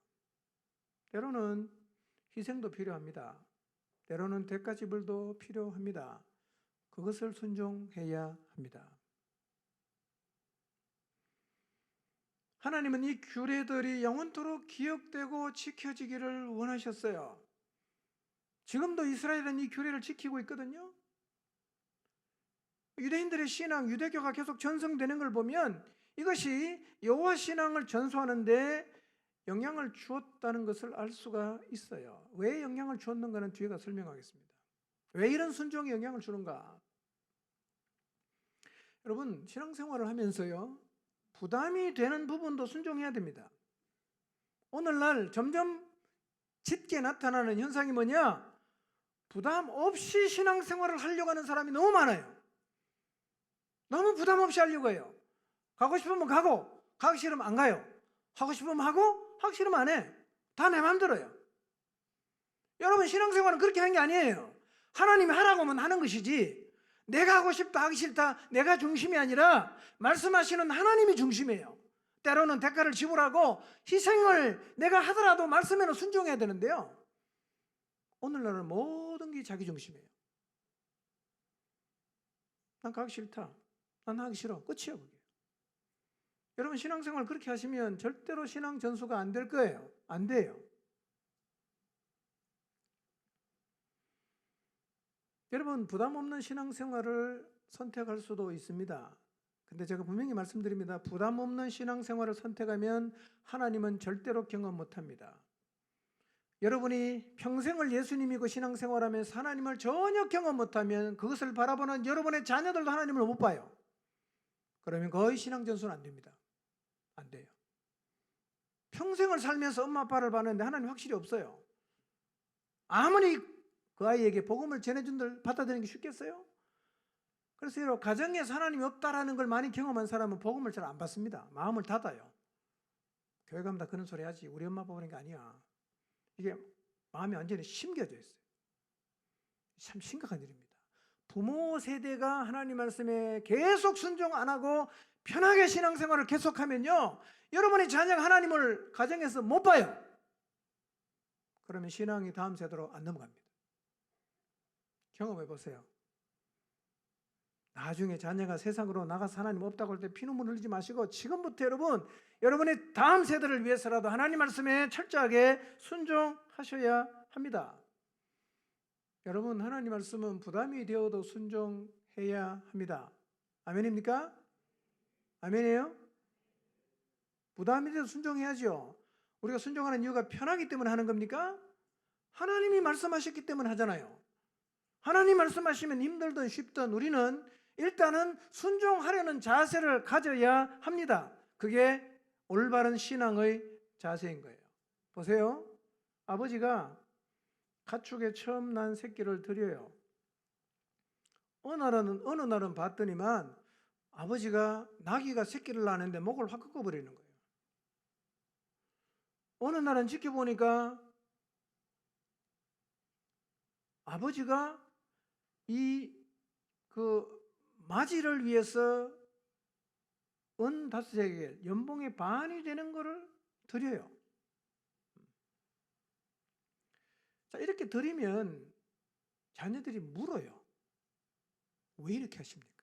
때로는 희생도 필요합니다. 때로는 대가지불도 필요합니다. 그것을 순종해야 합니다. 하나님은 이 규례들이 영원토록 기억되고 지켜지기를 원하셨어요. 지금도 이스라엘은 이 규례를 지키고 있거든요. 유대인들의 신앙, 유대교가 계속 전승되는 걸 보면 이것이 여호와 신앙을 전수하는데 영향을 주었다는 것을 알 수가 있어요. 왜 영향을 주었는가는 뒤에가 설명하겠습니다. 왜 이런 순종에 영향을 주는가? 여러분, 신앙생활을 하면서요, 부담이 되는 부분도 순종해야 됩니다. 오늘날 점점 짙게 나타나는 현상이 뭐냐? 부담 없이 신앙생활을 하려고 하는 사람이 너무 많아요. 너무 부담 없이 하려고 해요. 가고 싶으면 가고, 가기 싫으면 안 가요. 하고 싶으면 하고, 하기 싫으면 안 해. 다 내 맘대로요. 여러분, 신앙생활은 그렇게 하는 게 아니에요. 하나님이 하라고 하면 하는 것이지, 내가 하고 싶다, 하기 싫다, 내가 중심이 아니라 말씀하시는 하나님이 중심이에요. 때로는 대가를 지불하고 희생을 내가 하더라도 말씀에는 순종해야 되는데요, 오늘날은 모든 게 자기 중심이에요. 난 가기 싫다, 난 하기 싫어, 끝이에요. 그게. 여러분, 신앙생활 그렇게 하시면 절대로 신앙 전수가 안 될 거예요. 안 돼요. 여러분, 부담 없는 신앙생활을 선택할 수도 있습니다. 근데 제가 분명히 말씀드립니다. 부담 없는 신앙생활을 선택하면 하나님은 절대로 경험 못합니다. 여러분이 평생을 예수님이고 신앙생활하면서 하나님을 전혀 경험 못하면 그것을 바라보는 여러분의 자녀들도 하나님을 못 봐요. 그러면 거의 신앙 전수는 안 됩니다. 안 돼요. 평생을 살면서 엄마 아빠를 봤는데 하나님 확실히 없어요. 아무리 그 아이에게 복음을 전해준들 받아들이는 게 쉽겠어요? 그래서 여러분, 가정에서 하나님이 없다라는 걸 많이 경험한 사람은 복음을 잘 안 받습니다. 마음을 닫아요. 교회 가면 다 그런 소리 하지, 우리 엄마 아빠 보는 게 아니야. 이게 마음이 완전히 심겨져 있어요. 참 심각한 일입니다. 부모 세대가 하나님 말씀에 계속 순종 안 하고 편하게 신앙생활을 계속하면요, 여러분의 자녀가 하나님을 가정에서 못 봐요. 그러면 신앙이 다음 세대로 안 넘어갑니다. 경험해 보세요. 나중에 자녀가 세상으로 나가서 하나님 없다고 할 때 피눈물 흘리지 마시고 지금부터 여러분의 다음 세대를 위해서라도 하나님 말씀에 철저하게 순종하셔야 합니다. 여러분, 하나님 말씀은 부담이 되어도 순종해야 합니다. 아멘입니까? 아멘이에요? 부담이 되어도 순종해야죠. 우리가 순종하는 이유가 편하기 때문에 하는 겁니까? 하나님이 말씀하셨기 때문에 하잖아요. 하나님 말씀하시면 힘들든 쉽든 우리는 일단은 순종하려는 자세를 가져야 합니다. 그게 올바른 신앙의 자세인 거예요. 보세요. 아버지가 가축에 처음 난 새끼를 드려요. 어느 날은 봤더니만 아버지가 나귀가 새끼를 낳는데 목을 확 꺾어버리는 거예요. 어느 날은 지켜보니까 아버지가 맞이를 위해서 은 5세겔, 연봉의 반이 되는 거를 드려요. 자, 이렇게 드리면 자녀들이 물어요. 왜 이렇게 하십니까?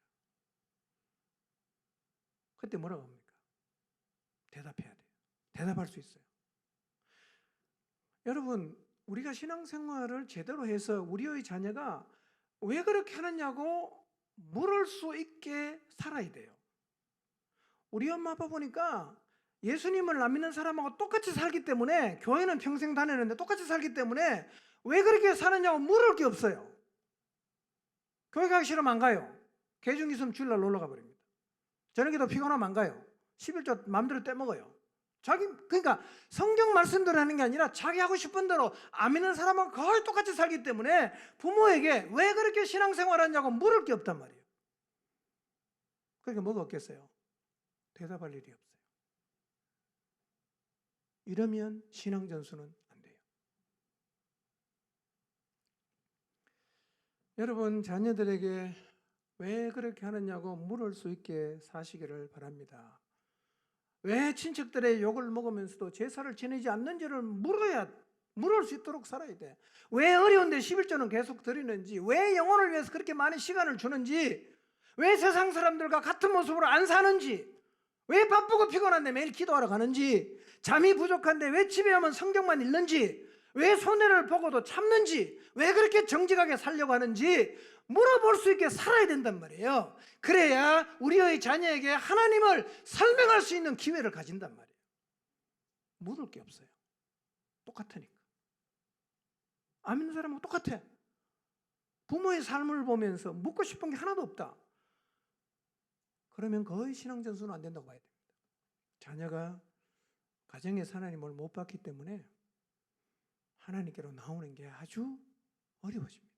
그때 뭐라고 합니까? 대답해야 돼요. 대답할 수 있어요. 여러분, 우리가 신앙생활을 제대로 해서 우리의 자녀가 왜 그렇게 하느냐고 물을 수 있게 살아야 돼요. 우리 엄마 아빠 보니까 예수님을 안 믿는 사람하고 똑같이 살기 때문에, 교회는 평생 다니는데 똑같이 살기 때문에 왜 그렇게 사느냐고 물을 게 없어요. 교회 가기 싫으면 안 가요. 개중 있으면 주일날 놀러 가버립니다. 저녁에도 피곤하면 안 가요. 11조 마음대로 떼먹어요. 그러니까 성경 말씀대로 하는 게 아니라 자기 하고 싶은 대로 안 믿는 사람은 거의 똑같이 살기 때문에 부모에게 왜 그렇게 신앙생활하냐고 물을 게 없단 말이에요. 그러니까 뭐가 없겠어요? 대답할 일이 없어요. 이러면 신앙 전수는 안 돼요. 여러분, 자녀들에게 왜 그렇게 하느냐고 물을 수 있게 사시기를 바랍니다. 왜 친척들의 욕을 먹으면서도 제사를 지내지 않는지를 물을 수 있도록 살아야 돼. 왜 어려운데 11조는 계속 드리는지, 왜 영혼을 위해서 그렇게 많은 시간을 주는지, 왜 세상 사람들과 같은 모습으로 안 사는지, 왜 바쁘고 피곤한데 매일 기도하러 가는지, 잠이 부족한데 왜 집에 오면 성경만 읽는지, 왜 손해를 보고도 참는지, 왜 그렇게 정직하게 살려고 하는지 물어볼 수 있게 살아야 된단 말이에요. 그래야 우리의 자녀에게 하나님을 설명할 수 있는 기회를 가진단 말이에요. 물을 게 없어요. 똑같으니까. 안 믿는 사람하고 똑같아. 부모의 삶을 보면서 묻고 싶은 게 하나도 없다. 그러면 거의 신앙 전수는 안 된다고 봐야 됩니다. 자녀가 가정에서 하나님을 못 봤기 때문에 하나님께로 나오는 게 아주 어려워집니다.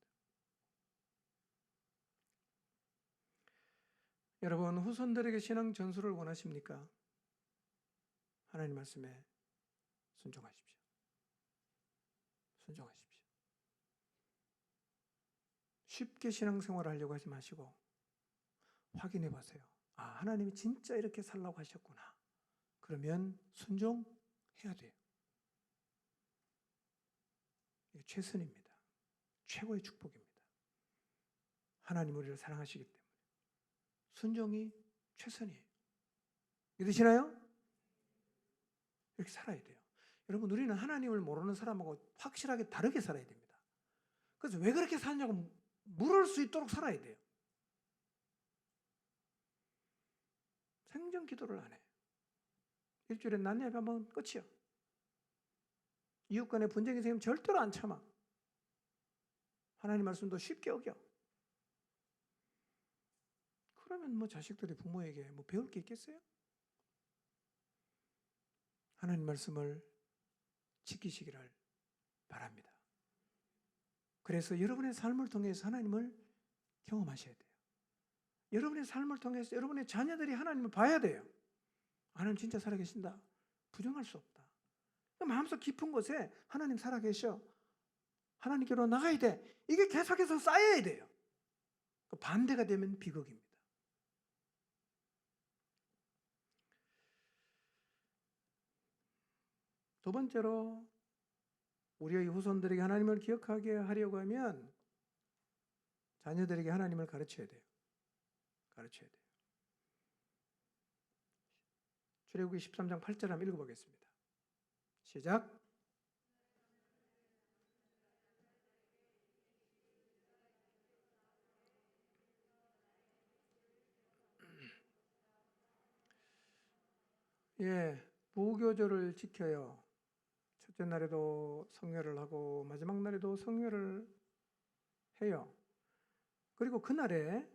여러분, 후손들에게 신앙 전수를 원하십니까? 하나님 말씀에 순종하십시오. 순종하십시오. 쉽게 신앙생활을 하려고 하지 마시고 확인해 보세요. 아, 하나님이 진짜 이렇게 살라고 하셨구나. 그러면 순종해야 돼요. 이게 최선입니다. 최고의 축복입니다. 하나님 우리를 사랑하시기 때문에 순종이 최선이에요. 믿으시나요? 이렇게 살아야 돼요. 여러분, 우리는 하나님을 모르는 사람하고 확실하게 다르게 살아야 됩니다. 그래서 왜 그렇게 사냐고 물을 수 있도록 살아야 돼요. 생전 기도를 안 해. 일주일에 낮 예배 한번 끝이야. 이웃 간에 분쟁이 생기면 절대로 안 참아. 하나님 말씀도 쉽게 어겨. 그러면 뭐 자식들이 부모에게 뭐 배울 게 있겠어요? 하나님 말씀을 지키시기를 바랍니다. 그래서 여러분의 삶을 통해서 하나님을 경험하셔야 돼요. 여러분의 삶을 통해서 여러분의 자녀들이 하나님을 봐야 돼요. 하나님 진짜 살아계신다. 부정할 수 없다. 마음속 깊은 곳에 하나님 살아계셔. 하나님께로 나가야 돼. 이게 계속해서 쌓여야 돼요. 반대가 되면 비극입니다. 두 번째로 우리의 후손들에게 하나님을 기억하게 하려고 하면 자녀들에게 하나님을 가르쳐야 돼요. 가르쳐야 돼요. 출애굽기 13장 8절 한번 읽어보겠습니다. 시작. 예, 무교절을 지켜요. 첫째 날에도 성회를 하고 마지막 날에도 성회를 해요. 그리고 그날에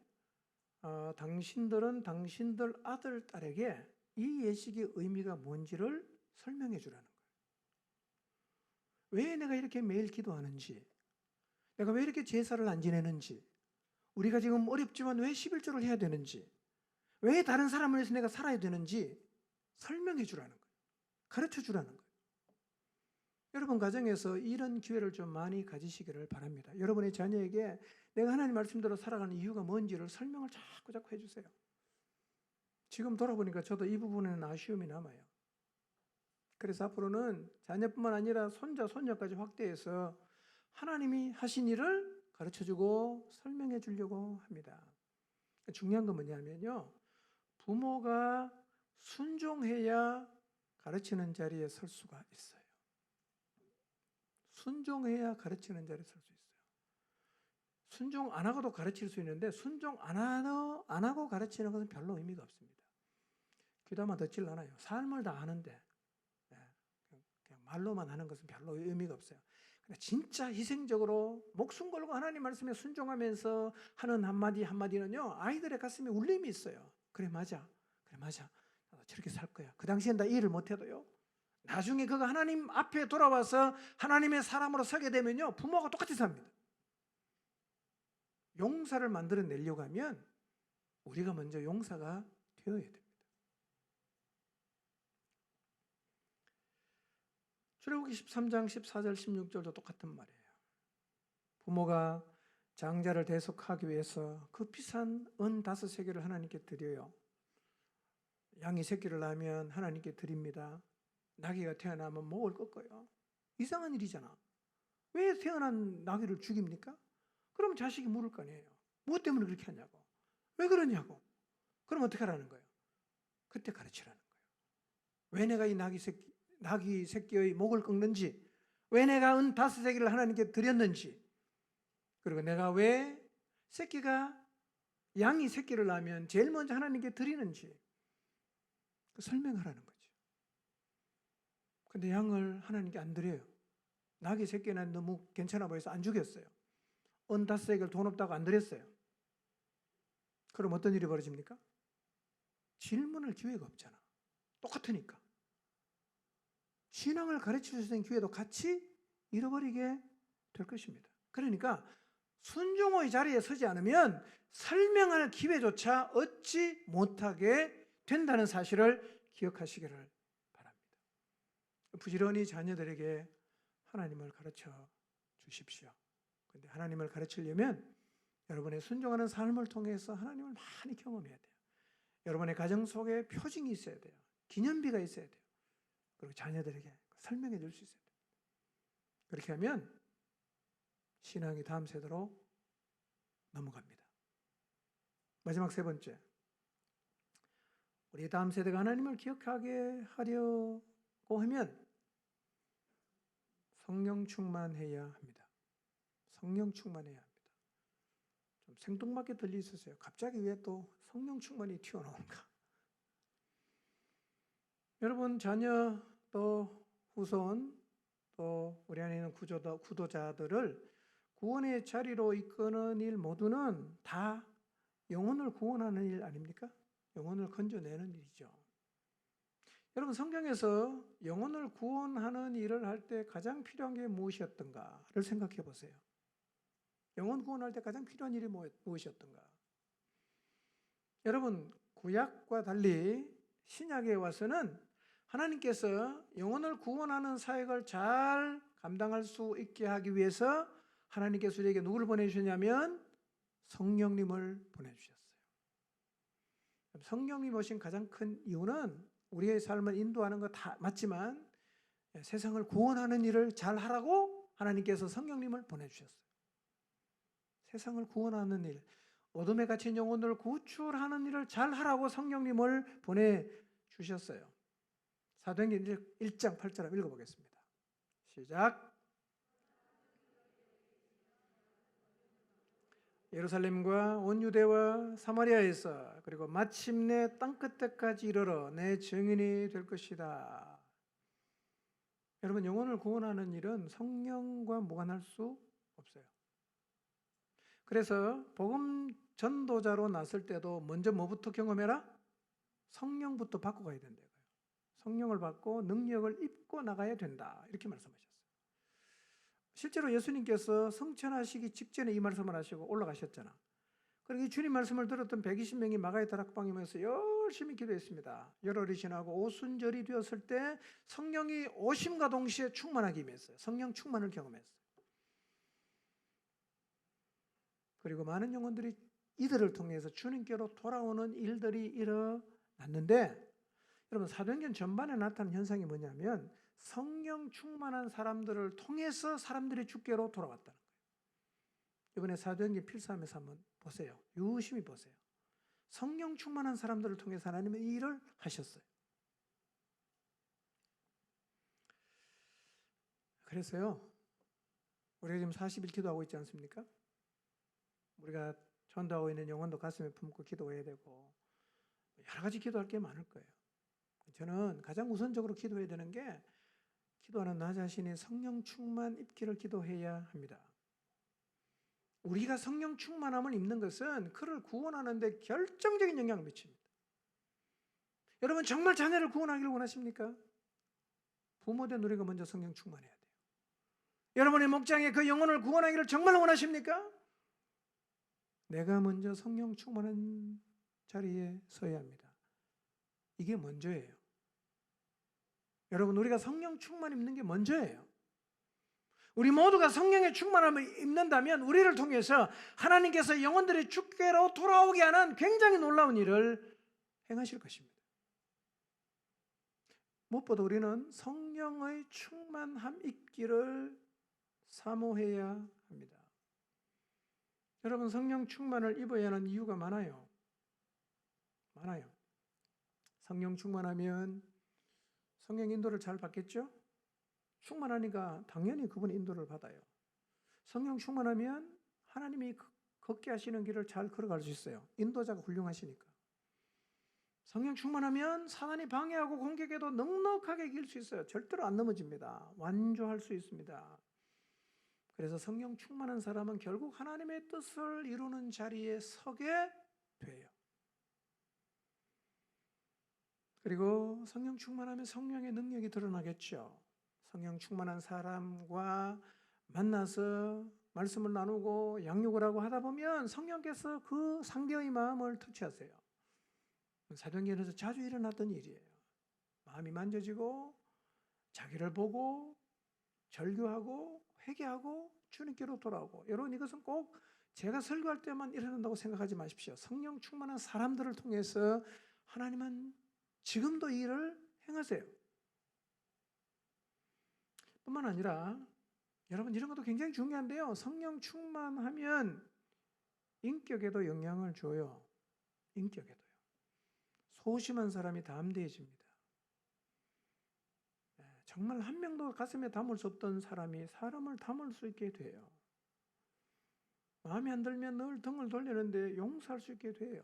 당신들은 당신들 아들, 딸에게 이 예식의 의미가 뭔지를 설명해 주라는 거예요. 왜 내가 이렇게 매일 기도하는지, 내가 왜 이렇게 제사를 안 지내는지, 우리가 지금 어렵지만 왜 11조를 해야 되는지, 왜 다른 사람을 위해서 내가 살아야 되는지 설명해 주라는 거예요. 가르쳐 주라는 거예요. 여러분 가정에서 이런 기회를 좀 많이 가지시기를 바랍니다. 여러분의 자녀에게 내가 하나님 말씀대로 살아가는 이유가 뭔지를 설명을 자꾸 해주세요. 지금 돌아보니까 저도 이 부분에는 아쉬움이 남아요. 그래서 앞으로는 자녀뿐만 아니라 손자, 손녀까지 확대해서 하나님이 하신 일을 가르쳐주고 설명해 주려고 합니다. 중요한 건 뭐냐면요, 부모가 순종해야 가르치는 자리에 설 수가 있어요. 순종해야 가르치는 자리에 설 수 있어요. 순종 안 하고도 가르칠 수 있는데 순종 안 하고 가르치는 것은 별로 의미가 없습니다. 기도하면 듣질 않아요. 삶을 다 아는데 그냥 말로만 하는 것은 별로 의미가 없어요. 근데 진짜 희생적으로 목숨 걸고 하나님 말씀에 순종하면서 하는 한마디 한마디는요, 아이들의 가슴에 울림이 있어요. 그래 맞아, 그래 맞아, 저렇게 살 거야. 그 당시엔 다 이해를 못해도요, 나중에 그가 하나님 앞에 돌아와서 하나님의 사람으로 서게 되면요, 부모가 똑같이 삽니다. 용사를 만들어내려고 하면 우리가 먼저 용사가 되어야 됩니다. 출애굽기 13장 14절 16절도 똑같은 말이에요. 부모가 장자를 대속하기 위해서 그 비싼 은 5세겔을 하나님께 드려요. 양이 새끼를 낳으면 하나님께 드립니다. 나귀가 태어나면 목을 꺾어요. 이상한 일이잖아. 왜 태어난 나귀를 죽입니까? 그럼 자식이 물을 거 아니에요. 무엇 때문에 그렇게 하냐고. 왜 그러냐고. 그럼 어떻게 하라는 거예요? 그때 가르치라는 거예요. 왜 내가 이 나귀 새끼의 목을 꺾는지, 왜 내가 은 5세겔을 하나님께 드렸는지, 그리고 내가 왜 양이 새끼를 낳으면 제일 먼저 하나님께 드리는지 설명하라는 거죠. 근데 양을 하나님께 안 드려요. 나귀 새끼는 너무 괜찮아 보여서 안 죽였어요. 은 5세겔 돈 없다고 안 드렸어요. 그럼 어떤 일이 벌어집니까? 질문할 기회가 없잖아. 똑같으니까. 신앙을 가르칠 수 있는 기회도 같이 잃어버리게 될 것입니다. 그러니까 순종의 자리에 서지 않으면 설명할 기회조차 얻지 못하게 된다는 사실을 기억하시기를 바랍니다. 부지런히 자녀들에게 하나님을 가르쳐 주십시오. 그런데 하나님을 가르치려면 여러분의 순종하는 삶을 통해서 하나님을 많이 경험해야 돼요. 여러분의 가정 속에 표징이 있어야 돼요. 기념비가 있어야 돼요. 그리고 자녀들에게 설명해 줄 수 있어야 돼요. 그렇게 하면 신앙이 다음 세대로 넘어갑니다. 마지막 세 번째, 우리 다음 세대가 하나님을 기억하게 하려고 하면 성령 충만해야 합니다. 성령 충만해야 합니다. 좀 생뚱맞게 들리셨어요. 갑자기 왜 또 성령 충만이 튀어나오는가? 여러분 자녀 또 후손 또 우리 안에 있는 구도자들을 구원의 자리로 이끄는 일 모두는 다 영혼을 구원하는 일 아닙니까? 영혼을 건져내는 일이죠. 여러분 성경에서 영혼을 구원하는 일을 할 때 가장 필요한 게 무엇이었던가를 생각해 보세요. 영혼 구원할 때 가장 필요한 일이 무엇이었던가? 여러분 구약과 달리 신약에 와서는 하나님께서 영혼을 구원하는 사역을 잘 감당할 수 있게 하기 위해서 하나님께서 우리에게 누구를 보내주셨냐면 성령님을 보내주셨어요. 성령님 오신 가장 큰 이유는 우리의 삶을 인도하는 거 다 맞지만 세상을 구원하는 일을 잘 하라고 하나님께서 성령님을 보내주셨어요. 세상을 구원하는 일, 어둠에 갇힌 영혼을 구출하는 일을 잘 하라고 성령님을 보내주셨어요. 사도행전 1장 8절 읽어보겠습니다. 시작. 예루살렘과 온 유대와 사마리아에서 그리고 마침내 땅끝까지 이르러 내 증인이 될 것이다. 여러분 영혼을 구원하는 일은 성령과 무관할 수 없어요. 그래서 복음 전도자로 나설 때도 먼저 뭐부터 경험해라? 성령부터 받고 가야 된다고요. 성령을 받고 능력을 입고 나가야 된다. 이렇게 말씀하셨어요. 실제로 예수님께서 성천하시기 직전에 이 말씀을 하시고 올라가셨잖아. 그리고 이 주님 말씀을 들었던 120명이 마가의 다락방에 모여서 열심히 기도했습니다. 열어리신하고 오순절이 되었을 때 성령이 오심과 동시에 충만하게 임했어요. 성령 충만을 경험했어요. 그리고 많은 영혼들이 이들을 통해서 주님께로 돌아오는 일들이 일어났는데 여러분 사도행전 전반에 나타난 현상이 뭐냐면 성령 충만한 사람들을 통해서 사람들이 주께로 돌아왔다는 거예요. 이번에 사도행전 필사하면서 한번 보세요. 유심히 보세요. 성령 충만한 사람들을 통해서 하나님의 이 일을 하셨어요. 그래서요 우리가 지금 40일 기도하고 있지 않습니까? 우리가 전도하고 있는 영혼도 가슴에 품고 기도해야 되고 여러 가지 기도할 게 많을 거예요. 저는 가장 우선적으로 기도해야 되는 게 기도하는 나 자신이 성령 충만 입기를 기도해야 합니다. 우리가 성령 충만함을 입는 것은 그를 구원하는 데 결정적인 영향을 미칩니다. 여러분 정말 자녀를 구원하기를 원하십니까? 부모된 우리가 먼저 성령 충만해야 돼요. 여러분의 목장에 그 영혼을 구원하기를 정말 원하십니까? 내가 먼저 성령 충만한 자리에 서야 합니다. 이게 먼저예요. 여러분, 우리가 성령 충만 입는 게 먼저예요. 우리 모두가 성령의 충만함을 입는다면 우리를 통해서 하나님께서 영혼들이 주께로 돌아오게 하는 굉장히 놀라운 일을 행하실 것입니다. 무엇보다 우리는 성령의 충만함 입기를 사모해야 합니다. 여러분, 성령 충만을 입어야 하는 이유가 많아요. 성령 충만하면 성령 인도를 잘 받겠죠? 충만하니까 당연히 그분의 인도를 받아요. 성령 충만하면 하나님이 걷게 하시는 길을 잘 걸어갈 수 있어요. 인도자가 훌륭하시니까. 성령 충만하면 사단이 방해하고 공격해도 넉넉하게 이길 수 있어요. 절대로 안 넘어집니다. 완주할 수 있습니다. 그래서 성령 충만한 사람은 결국 하나님의 뜻을 이루는 자리에 서게 돼요. 그리고 성령 충만하면 성령의 능력이 드러나겠죠. 성령 충만한 사람과 만나서 말씀을 나누고 양육을 하고 하다 보면 성령께서 그 상대의 마음을 터치하세요. 사도행전에서 자주 일어났던 일이에요. 마음이 만져지고 자기를 보고 절규하고 회개하고 주님께로 돌아오고. 여러분, 이것은 꼭 제가 설교할 때만 일어난다고 생각하지 마십시오. 성령 충만한 사람들을 통해서 하나님은 지금도 이 일을 행하세요. 뿐만 아니라 여러분, 이런 것도 굉장히 중요한데요. 성령 충만하면 인격에도 영향을 줘요. 인격에도요. 소심한 사람이 담대해집니다. 정말 한 명도 가슴에 담을 수 없던 사람이 사람을 담을 수 있게 돼요. 마음에 안 들면 늘 등을 돌리는데 용서할 수 있게 돼요.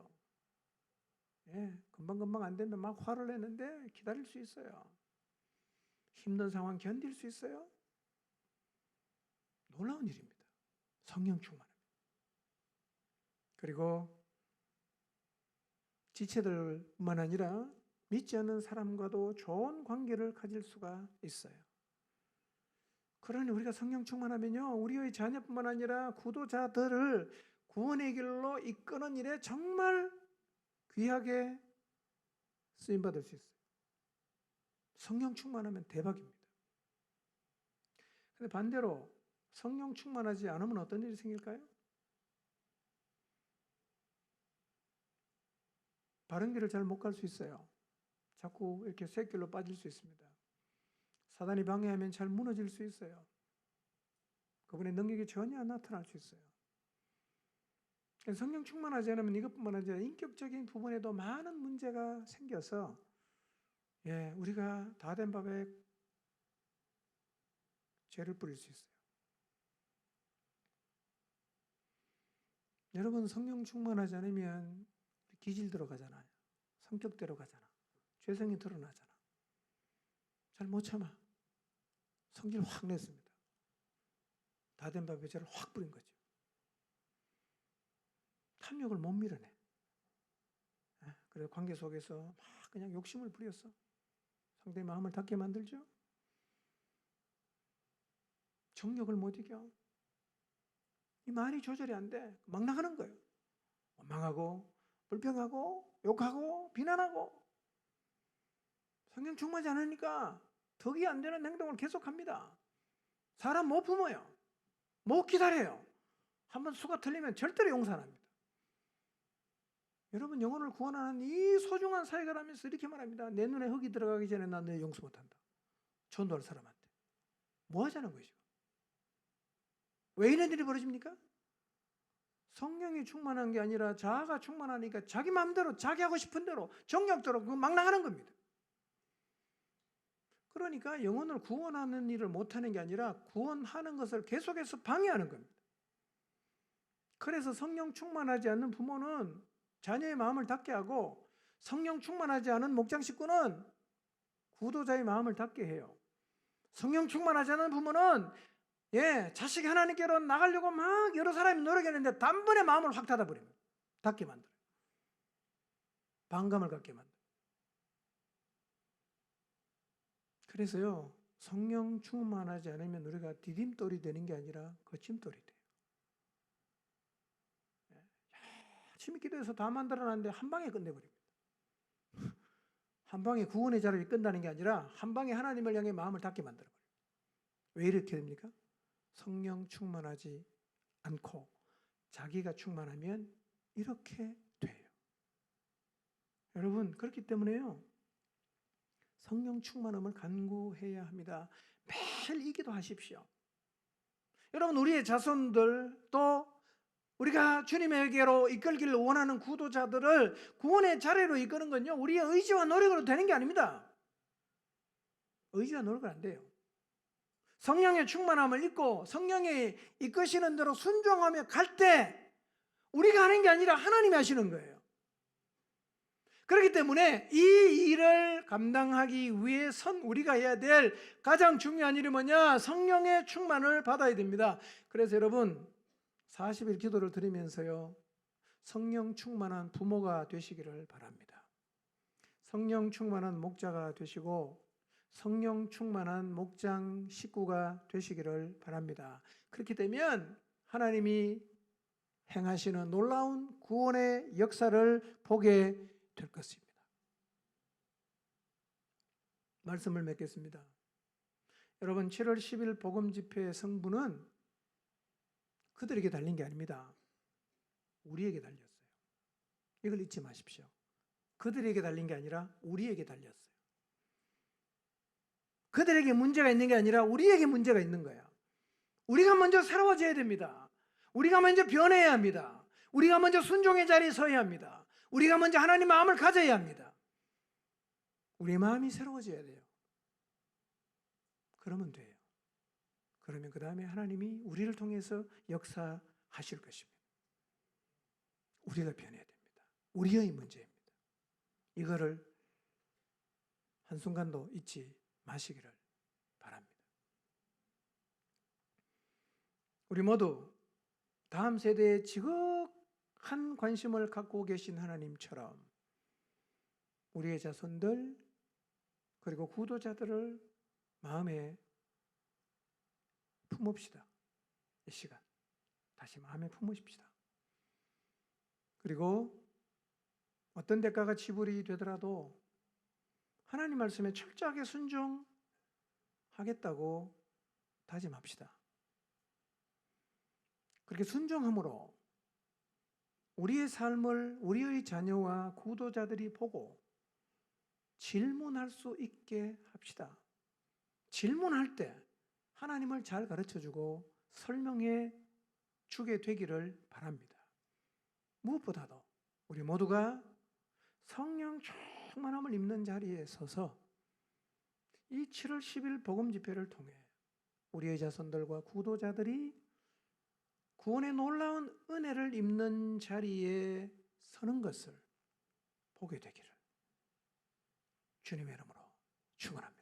금방금방 안 되면 막 화를 내는데 기다릴 수 있어요. 힘든 상황 견딜 수 있어요. 놀라운 일입니다. 성령 충만합니다. 그리고 지체들뿐만 아니라 믿지 않는 사람과도 좋은 관계를 가질 수가 있어요. 그러니 우리가 성령 충만하면요, 우리의 자녀뿐만 아니라 구도자들을 구원의 길로 이끄는 일에 정말 귀하게 쓰임받을 수 있어요. 성령 충만하면 대박입니다. 그런데 반대로 성령 충만하지 않으면 어떤 일이 생길까요? 바른 길을 잘 못 갈 수 있어요. 자꾸 이렇게 쇳길로 빠질 수 있습니다. 사단이 방해하면 잘 무너질 수 있어요. 그분의 능력이 전혀 안 나타날 수 있어요. 성령 충만하지 않으면 이것뿐만 아니라 인격적인 부분에도 많은 문제가 생겨서 우리가 다 된 밥에 죄를 뿌릴 수 있어요. 여러분, 성령 충만하지 않으면 기질 들어가잖아요. 성격대로 가잖아. 죄성이 드러나잖아. 잘 못 참아. 성질 확 냈습니다. 다 된 밥에 죄를 확 뿌린 거죠. 탐욕을 못 밀어내. 그래서 관계 속에서 막 그냥 욕심을 부렸어. 상대의 마음을 닫게 만들죠. 정욕을 못 이겨. 이 말이 조절이 안 돼. 막 나가는 거예요. 원망하고 불평하고 욕하고 비난하고. 성령 충만하지 않으니까 덕이 안 되는 행동을 계속합니다. 사람 못 품어요. 못 기다려요. 한번 수가 틀리면 절대로 용서 안 합니다. 여러분, 영혼을 구원하는 이 소중한 사역을 하면서 이렇게 말합니다. 내 눈에 흙이 들어가기 전에 난 너 용서 못한다. 전도할 사람한테. 뭐 하자는 거죠? 왜 이런 일이 벌어집니까? 성령이 충만한 게 아니라 자아가 충만하니까 자기 마음대로 자기 하고 싶은 대로 정욕대로 막 나가는 겁니다. 그러니까 영혼을 구원하는 일을 못하는 게 아니라 구원하는 것을 계속해서 방해하는 겁니다. 그래서 성령 충만하지 않는 부모는 자녀의 마음을 닫게 하고, 성령 충만하지 않은 목장 식구는 구도자의 마음을 닫게 해요. 성령 충만하지 않은 부모는 자식이 하나님께로 나가려고 막 여러 사람이 노력했는데 단번에 마음을 확 닫아버립니다. 닫게 만들어요. 반감을 갖게 만들어요. 그래서요, 성령 충만하지 않으면 우리가 디딤돌이 되는 게 아니라 거침돌이 돼요. 열심히 기도해서 다 만들어놨는데 한 방에 끝내버립니다. 한 방에 구원의 자리를 끝나는 게 아니라 한 방에 하나님을 향해 마음을 닫게 만들어버려요. 왜 이렇게 됩니까? 성령 충만하지 않고 자기가 충만하면 이렇게 돼요. 여러분, 그렇기 때문에요, 성령 충만함을 간구해야 합니다. 매일 이 기도하십시오. 여러분, 우리의 자손들, 또 우리가 주님에게로 이끌기를 원하는 구도자들을 구원의 자리로 이끄는 건요, 우리의 의지와 노력으로 되는 게 아닙니다. 의지와 노력은 안 돼요. 성령의 충만함을 잊고 성령이 이끄시는 대로 순종하며 갈 때 우리가 하는 게 아니라 하나님이 하시는 거예요. 그렇기 때문에 이 일을 감당하기 위해선 우리가 해야 될 가장 중요한 일이 뭐냐? 성령의 충만을 받아야 됩니다. 그래서 여러분, 40일 기도를 드리면서요, 성령 충만한 부모가 되시기를 바랍니다. 성령 충만한 목자가 되시고 성령 충만한 목장 식구가 되시기를 바랍니다. 그렇게 되면 하나님이 행하시는 놀라운 구원의 역사를 보게 될 것입니다. 말씀을 맺겠습니다. 여러분, 7월 10일 복음 집회의 성부는 그들에게 달린 게 아닙니다. 우리에게 달렸어요. 이걸 잊지 마십시오. 그들에게 달린 게 아니라 우리에게 달렸어요. 그들에게 문제가 있는 게 아니라 우리에게 문제가 있는 거야. 우리가 먼저 새로워져야 됩니다. 우리가 먼저 변해야 합니다. 우리가 먼저 순종의 자리에 서야 합니다. 우리가 먼저 하나님 마음을 가져야 합니다. 우리의 마음이 새로워져야 돼요. 그러면 돼요. 그러면 그 다음에 하나님이 우리를 통해서 역사하실 것입니다. 우리가 변해야 됩니다. 우리의 문제입니다. 이거를 한순간도 잊지 마시기를 바랍니다. 우리 모두 다음 세대에 지극한 관심을 갖고 계신 하나님처럼 우리의 자손들 그리고 구도자들을 마음에 품읍시다. 이 시간 다시 마음에 품으십시다. 그리고 어떤 대가가 지불이 되더라도 하나님 말씀에 철저하게 순종하겠다고 다짐합시다. 그렇게 순종함으로 우리의 삶을 우리의 자녀와 구도자들이 보고 질문할 수 있게 합시다. 질문할 때 하나님을 잘 가르쳐주고 설명해 주게 되기를 바랍니다. 무엇보다도 우리 모두가 성령 충만함을 입는 자리에 서서 이 7월 10일 복음 집회를 통해 우리의 자손들과 구도자들이 구원의 놀라운 은혜를 입는 자리에 서는 것을 보게 되기를 주님의 이름으로 축원합니다.